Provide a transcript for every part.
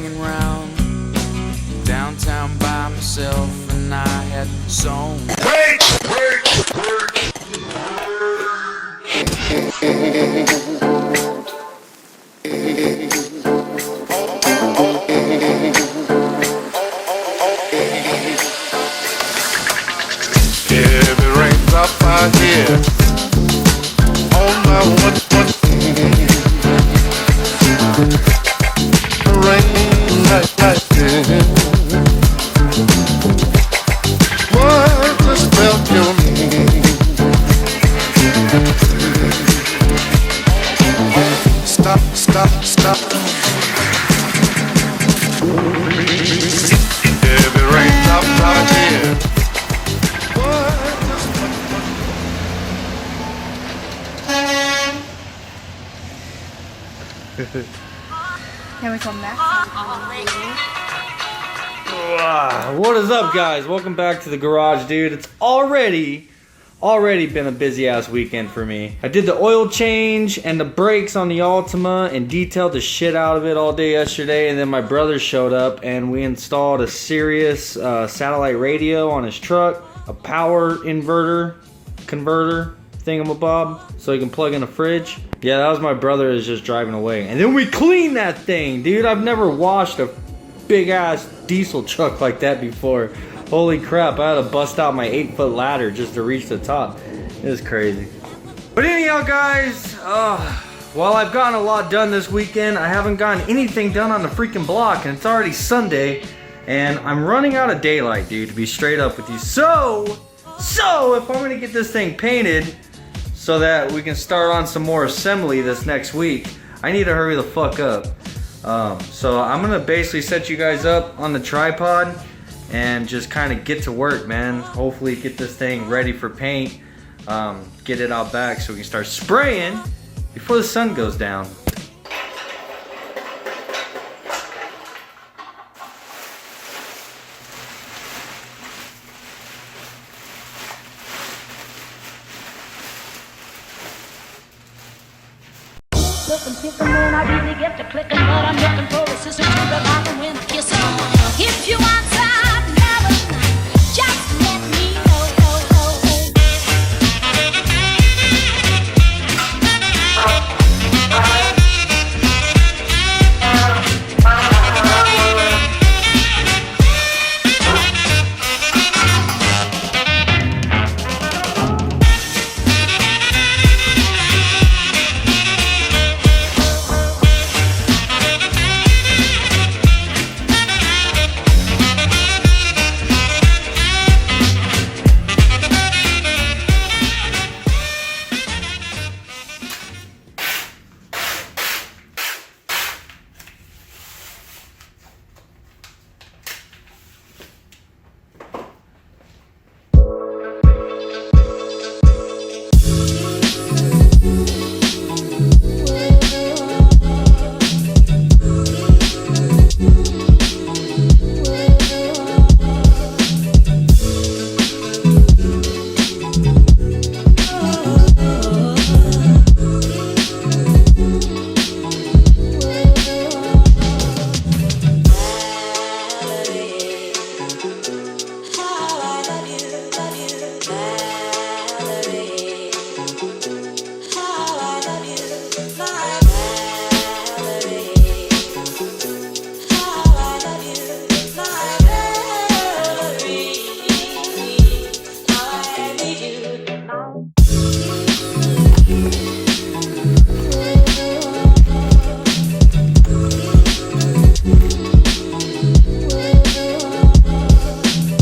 hanging round downtown by myself, and I had so if it rains up out here on my one rain like this. What the spell you mean? Stop, stop, stop. If it rains up out here. Can we come back? What is up, guys? Welcome back to the garage, dude. It's already been a busy ass weekend for me. I did the oil change and the brakes on the Altima and detailed the shit out of it all day yesterday, and then my brother showed up and we installed a Sirius satellite radio on his truck, a power inverter converter thingamabob so he can plug in a fridge. Yeah, that was my brother is just driving away. And then we cleaned that thing, dude. I've never washed a big ass diesel truck like that before. Holy crap, I had to bust out my 8-foot ladder just to reach the top. It was crazy. But anyhow, guys, while I've gotten a lot done this weekend, I haven't gotten anything done on the freaking block, and it's already Sunday, and I'm running out of daylight, dude, to be straight up with you. So if I'm gonna get this thing painted so that we can start on some more assembly this next week, I need to hurry the fuck up. So I'm gonna basically set you guys up on the tripod and just kind of get to work, man. Hopefully get this thing ready for paint, get it out back so we can start spraying before the sun goes down. Kicking when I really get to clicking, but I'm looking for a sister to revive and win the kissing. If you want some love, just let me know.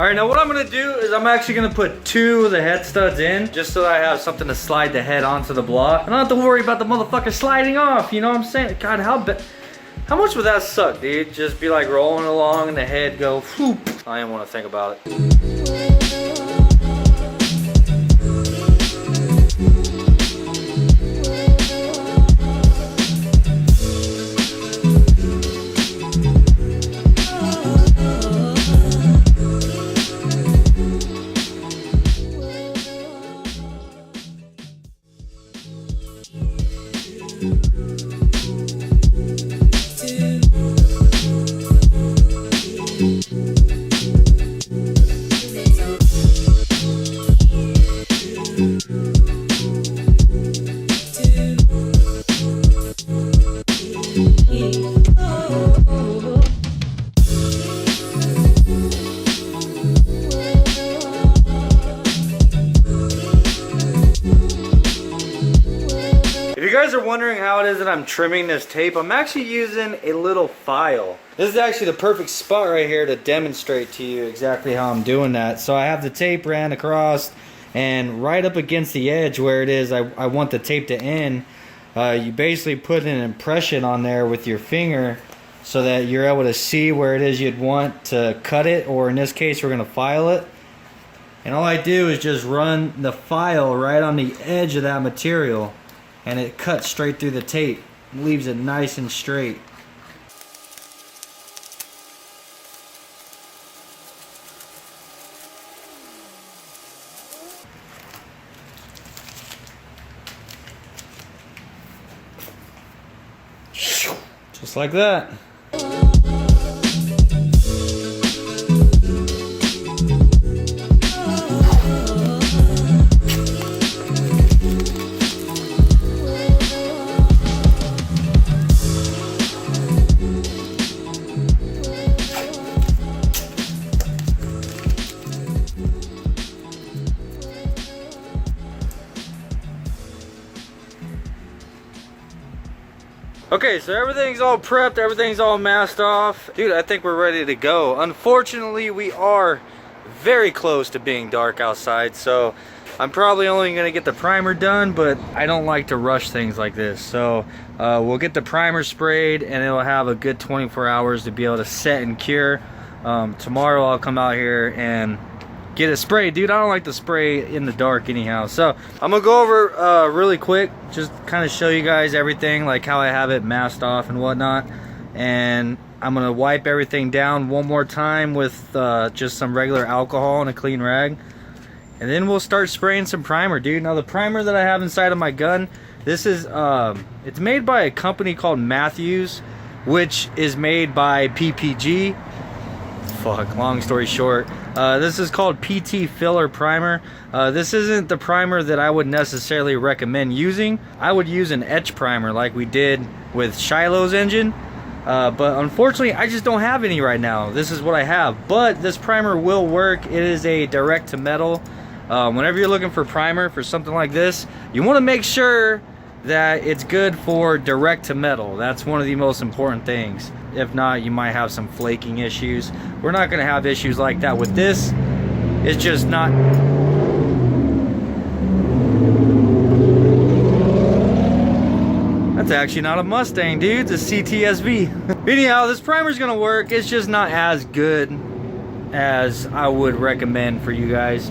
Alright, now what I'm gonna do is I'm actually gonna put 2 of the head studs in just so that I have something to slide the head onto the block. I don't have to worry about the motherfucker sliding off, you know what I'm saying? God, how much would that suck, dude? Just be like rolling along and the head go whoop. I didn't want to think about it. wondering how it is that I'm trimming this tape, I'm actually using a little file. This is actually the perfect spot right here to demonstrate to you exactly how I'm doing that. So I have the tape ran across, and right up against the edge where it is I want the tape to end, you basically put an impression on there with your finger so that you're able to see where it is you'd want to cut it, or in this case we're going to file it. And all I do is just run the file right on the edge of that material, and it cuts straight through the tape, leaves it nice and straight. Just like that. Okay, so everything's all prepped, everything's all masked off. Dude, I think we're ready to go. Unfortunately, we are very close to being dark outside, so I'm probably only gonna get the primer done, but I don't like to rush things like this. So we'll get the primer sprayed, and it'll have a good 24 hours to be able to set and cure. Tomorrow I'll come out here and get it sprayed. Dude, I don't like to spray in the dark anyhow. So I'm gonna go over really quick, just kind of show you guys everything, like how I have it masked off and whatnot. And I'm gonna wipe everything down one more time with just some regular alcohol and a clean rag. And then we'll start spraying some primer, dude. Now the primer that I have inside of my gun, this is, it's made by a company called Matthews, which is made by PPG. Fuck, long story short. This is called PT Filler Primer. This isn't the primer that I would necessarily recommend using. I would use an etch primer like we did with Shiloh's engine. But unfortunately, I just don't have any right now. This is what I have. But this primer will work. It is a direct to metal. Whenever you're looking for primer for something like this, you want to make sure that it's good for direct to metal. That's one of the most important things. If not, you might have some flaking issues. We're not going to have issues like that with this. It's just not... That's actually not a Mustang, dude. It's a CTSV. Anyhow, this primer's going to work. It's just not as good as I would recommend for you guys.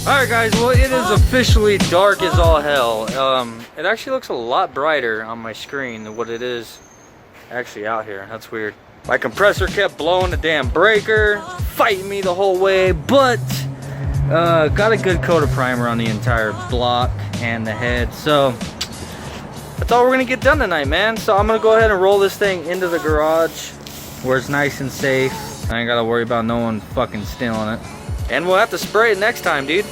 Alright guys, well it is officially dark as all hell. It actually looks a lot brighter on my screen than what it is actually out here. That's weird. My compressor kept blowing the damn breaker, fighting me the whole way, but got a good coat of primer on the entire block and the head. So that's all we're gonna get done tonight, man. So I'm gonna go ahead and roll this thing into the garage where it's nice and safe. I ain't gotta worry about no one fucking stealing it. And we'll have to spray it next time, dude.